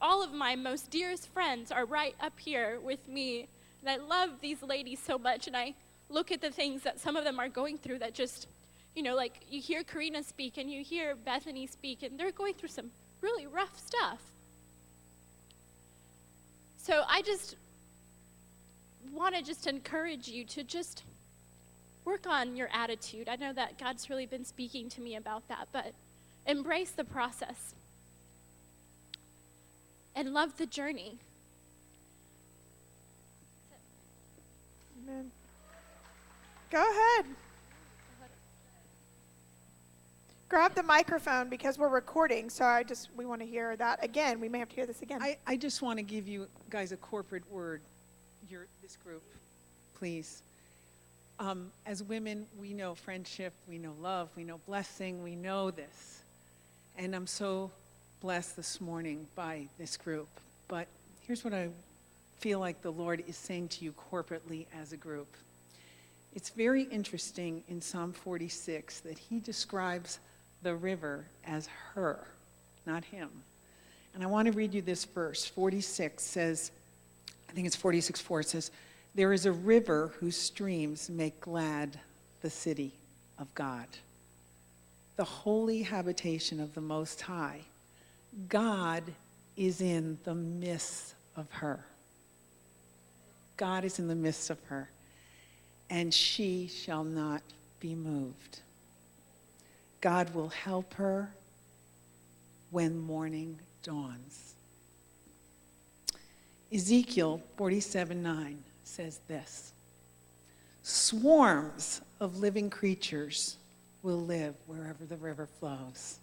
all of my most dearest friends are right up here with me. And I love these ladies so much. And I look at the things that some of them are going through that just, you know, like you hear Karina speak and you hear Bethany speak, and they're going through some really rough stuff. So I just want to just encourage you to just work on your attitude. I know that God's really been speaking to me about that, but embrace the process and love the journey. Amen. Go ahead. Grab the microphone because we're recording, so we want to hear that again. We may have to hear this again. I just want to give you guys a corporate word, this group, please. As women, we know friendship, we know love, we know blessing, we know this. And I'm so blessed this morning by this group. But here's what I feel like the Lord is saying to you corporately as a group. It's very interesting in Psalm 46 that he describes the river as her, not him. And I want to read you this verse. 46 says, I think it's 46:4, it says, "There is a river whose streams make glad the city of God, the holy habitation of the Most High. God is in the midst of her." God is in the midst of her, and she shall not be moved. God will help her when morning dawns. Ezekiel 47:9 says this, "Swarms of living creatures will live wherever the river flows.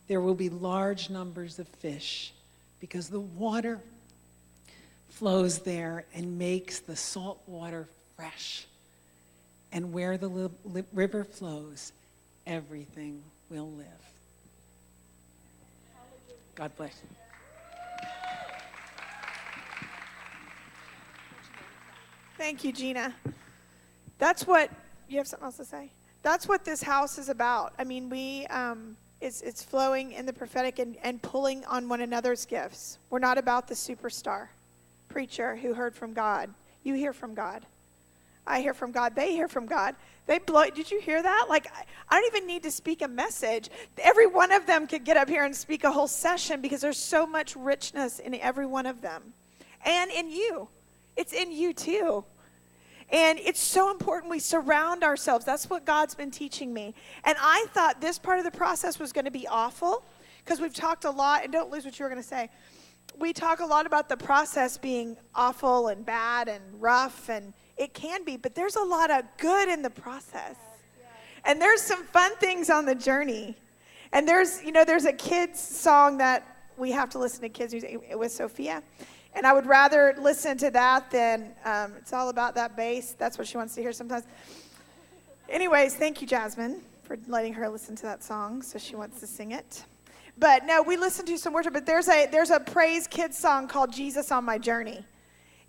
There will be large numbers of fish because the water flows there and makes the salt water fresh. And where the river flows, everything will live." God bless you. Thank you, Gina. That's what, you have something else to say? That's what this house is about. I mean, it's flowing in the prophetic and pulling on one another's gifts. We're not about the superstar preacher who heard from God. You hear from God. I hear from God. They hear from God. Did you hear that? Like, I don't even need to speak a message. Every one of them could get up here and speak a whole session because there's so much richness in every one of them. And in you. It's in you too. And it's so important we surround ourselves. That's what God's been teaching me. And I thought this part of the process was going to be awful because we've talked a lot, and don't lose what you were going to say. we talk a lot about the process being awful and bad and rough, and it can be, but there's a lot of good in the process. And there's some fun things on the journey. And there's a kids song that we have to listen to kids music with Sophia. And I would rather listen to that than it's all about that bass. That's what she wants to hear sometimes. Anyways, thank you, Jasmine, for letting her listen to that song. So she wants to sing it. But no, we listen to some worship. But there's a praise kids song called Jesus on My Journey.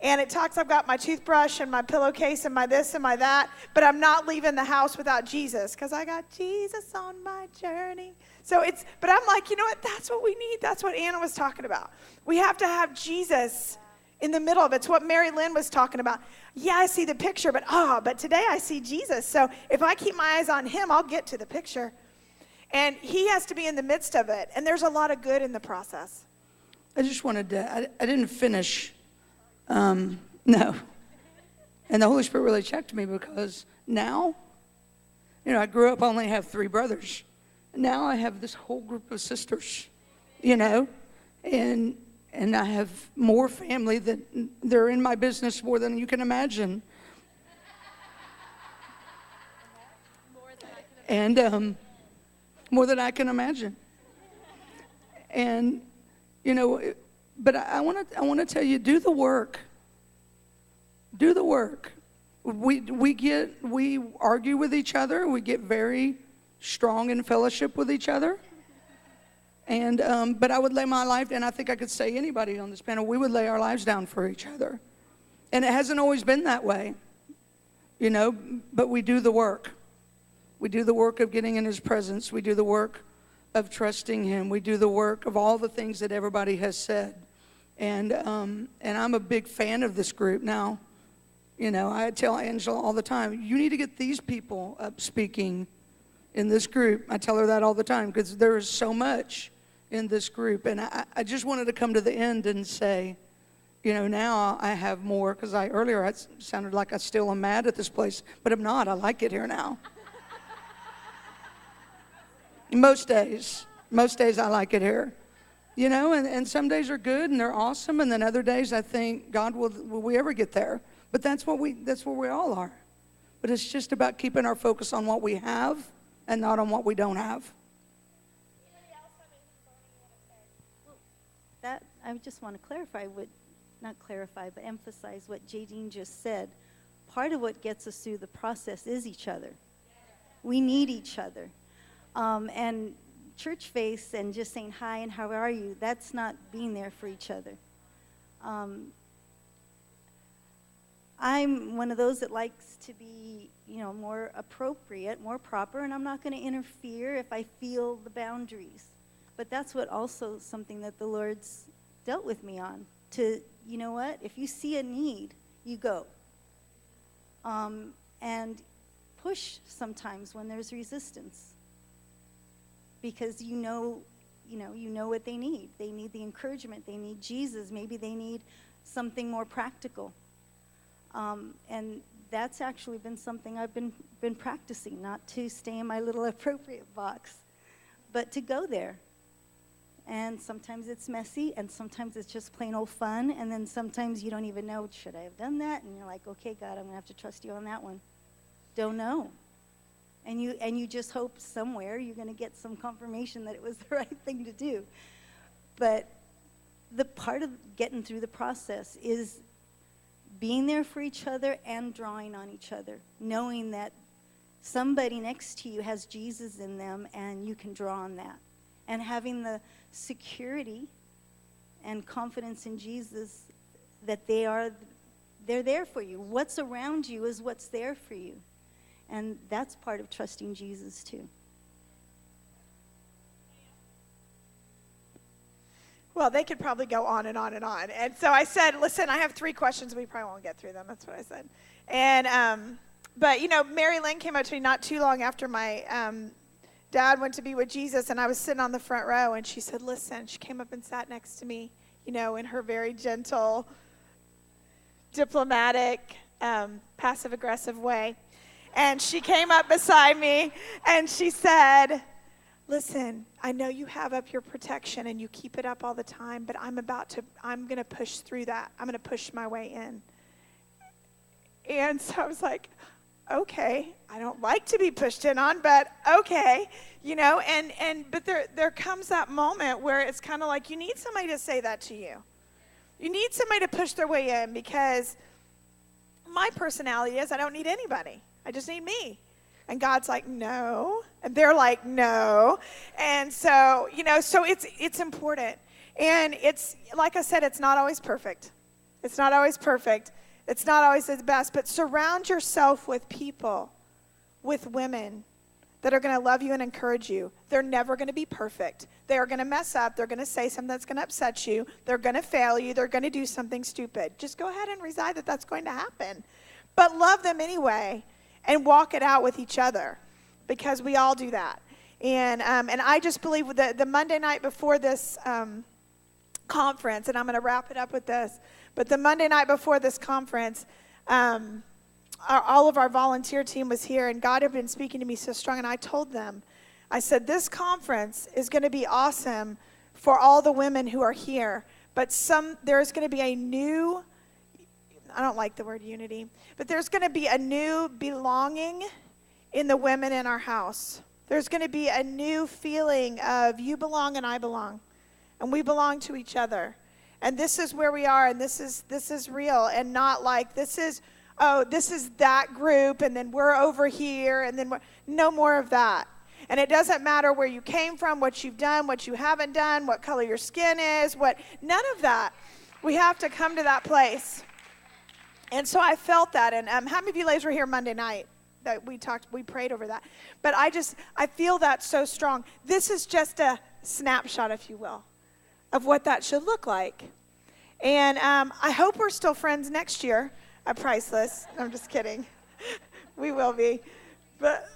And it talks, I've got my toothbrush and my pillowcase and my this and my that, but I'm not leaving the house without Jesus because I got Jesus on my journey. But I'm like, you know what? That's what we need. That's what Anna was talking about. We have to have Jesus in the middle of it. It's what Mary Lynn was talking about. Yeah, I see the picture, but today I see Jesus. So if I keep my eyes on him, I'll get to the picture. And he has to be in the midst of it. And there's a lot of good in the process. I just wanted to, I didn't finish. No. And the Holy Spirit really checked me because now, I grew up, I only have 3 brothers. Now I have this whole group of sisters, and I have more family that they're in my business more than you can imagine. And more than I can imagine. And, but I want to tell you, do the work. Do the work. We argue with each other. We get very strong in fellowship with each other. And but I would lay my life, and I think I could say anybody on this panel, we would lay our lives down for each other. And it hasn't always been that way, but we do the work. We do the work of getting in his presence. We do the work of trusting him. We do the work of all the things that everybody has said. And I'm a big fan of this group now. I tell Angela all the time, you need to get these people up speaking in this group. I tell her that all the time because there is so much in this group. And I just wanted to come to the end and say, now I have more, because earlier I sounded like I still am mad at this place, but I'm not. I like it here now. Most days I like it here. And some days are good and they're awesome, and then other days I think, God, will we ever get there? But that's where we all are. But it's just about keeping our focus on what we have and not on what we don't have. That I just want to emphasize what Jadine just said. Part of what gets us through the process is each other. We need each other. And church face and just saying hi and how are you, that's not being there for each other. I'm one of those that likes to be, more appropriate, more proper, and I'm not going to interfere if I feel the boundaries. But that's what also something that the Lord's dealt with me on. To, if you see a need, you go. And push sometimes when there's resistance. Because you know what they need. They need the encouragement. They need Jesus. Maybe they need something more practical. And that's actually been something I've been practicing, not to stay in my little appropriate box, but to go there. And sometimes it's messy, and sometimes it's just plain old fun, and then sometimes you don't even know, should I have done that? And you're like, okay, God, I'm going to have to trust you on that one. Don't know. And you just hope somewhere you're going to get some confirmation that it was the right thing to do. But the part of getting through the process is being there for each other and drawing on each other, knowing that somebody next to you has Jesus in them and you can draw on that. And having the security and confidence in Jesus that they're there for you. What's around you is what's there for you. And that's part of trusting Jesus too. Well, they could probably go on and on and on. And so I said, listen, I have 3 questions. We probably won't get through them. That's what I said. And, but, Mary Lynn came up to me not too long after my dad went to be with Jesus, and I was sitting on the front row, and she said, listen, she came up and sat next to me, in her very gentle, diplomatic, passive-aggressive way. And she came up beside me, and she said, listen, I know you have up your protection and you keep it up all the time, but I'm going to push through that. I'm going to push my way in. And so I was like, okay, I don't like to be pushed in on, but okay, but there comes that moment where it's kind of like you need somebody to say that to you. You need somebody to push their way in, because my personality is I don't need anybody. I just need me. And God's like, no. And they're like, no. And so, so it's important. And it's, like I said, it's not always perfect. It's not always perfect. It's not always the best. But surround yourself with people, with women that are going to love you and encourage you. They're never going to be perfect. They're going to mess up. They're going to say something that's going to upset you. They're going to fail you. They're going to do something stupid. Just go ahead and reside that that's going to happen. But love them anyway and walk it out with each other, because we all do that. And I just believe the Monday night before this conference, and I'm going to wrap it up with this, but the Monday night before this conference, all of our volunteer team was here, and God had been speaking to me so strong, and I told them, I said, this conference is going to be awesome for all the women who are here, but there's going to be a new, I don't like the word unity, but there's going to be a new belonging in the women in our house. There's going to be a new feeling of you belong and I belong, and we belong to each other. And this is where we are, and this is real, and not like this is that group, and then we're over here, and then no more of that. And it doesn't matter where you came from, what you've done, what you haven't done, what color your skin is, none of that. We have to come to that place. And so I felt that. And how many of you ladies were here Monday night? That we prayed over that. But I feel that so strong. This is just a snapshot, if you will, of what that should look like. And I hope we're still friends next year at Priceless. I'm just kidding. We will be. But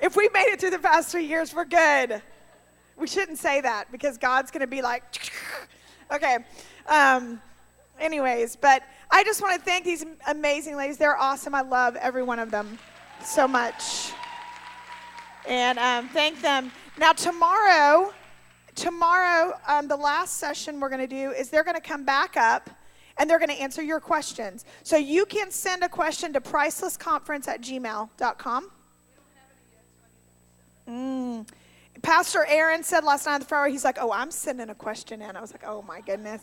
if we made it through the past 3 years, we're good. We shouldn't say that, because God's going to be like, okay. Anyways, but I just want to thank these amazing ladies. They're awesome. I love every one of them so much. And thank them. Now tomorrow, the last session we're going to do is they're going to come back up and they're going to answer your questions. So you can send a question to pricelessconference@gmail.com. Pastor Aaron said last night at the Friday, he's like, oh, I'm sending a question in. I was like, oh my goodness.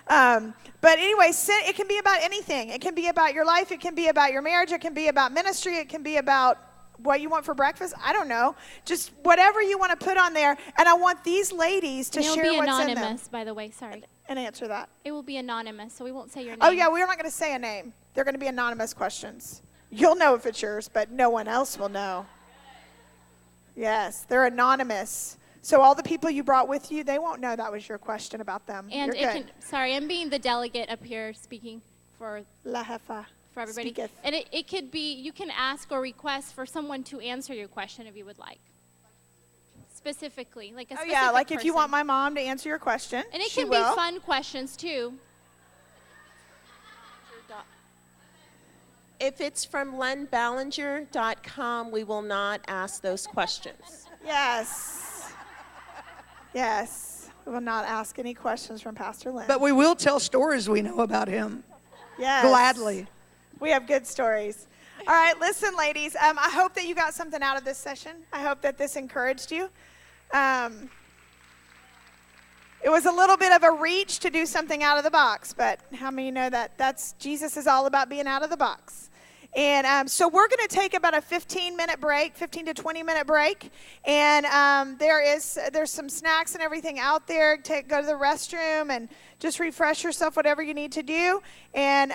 But anyway, it can be about anything. It can be about your life. It can be about your marriage. It can be about ministry. It can be about what you want for breakfast. I don't know. Just whatever you want to put on there. And I want these ladies to share what's in them. It will be anonymous, by the way. Sorry. And answer that. It will be anonymous, so we won't say your name. Oh, yeah, we're not going to say a name. They're going to be anonymous questions. You'll know if it's yours, but no one else will know. Yes, they're anonymous. So all the people you brought with you, they won't know that was your question about them. And sorry, I'm being the delegate up here speaking for La Jefa. For everybody. Speaketh. And it could be, you can ask or request for someone to answer your question if you would like. Specifically, like a specific yeah, like person. If you want my mom to answer your question, and it can be fun questions too. If it's from lenballinger.com, we will not ask those questions. Yes. Yes. We will not ask any questions from Pastor Len. But we will tell stories we know about him. Yes. Gladly. We have good stories. All right, listen, ladies. I hope that you got something out of this session. I hope that this encouraged you. It was a little bit of a reach to do something out of the box, but how many know that Jesus is all about being out of the box? And so we're going to take about a 15-minute break, 15 to 20-minute break, and there's some snacks and everything out there. Go to the restroom and just refresh yourself, whatever you need to do, and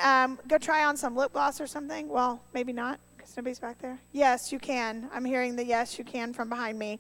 go try on some lip gloss or something. Well, maybe not, because nobody's back there. Yes, you can. I'm hearing the yes, you can from behind me.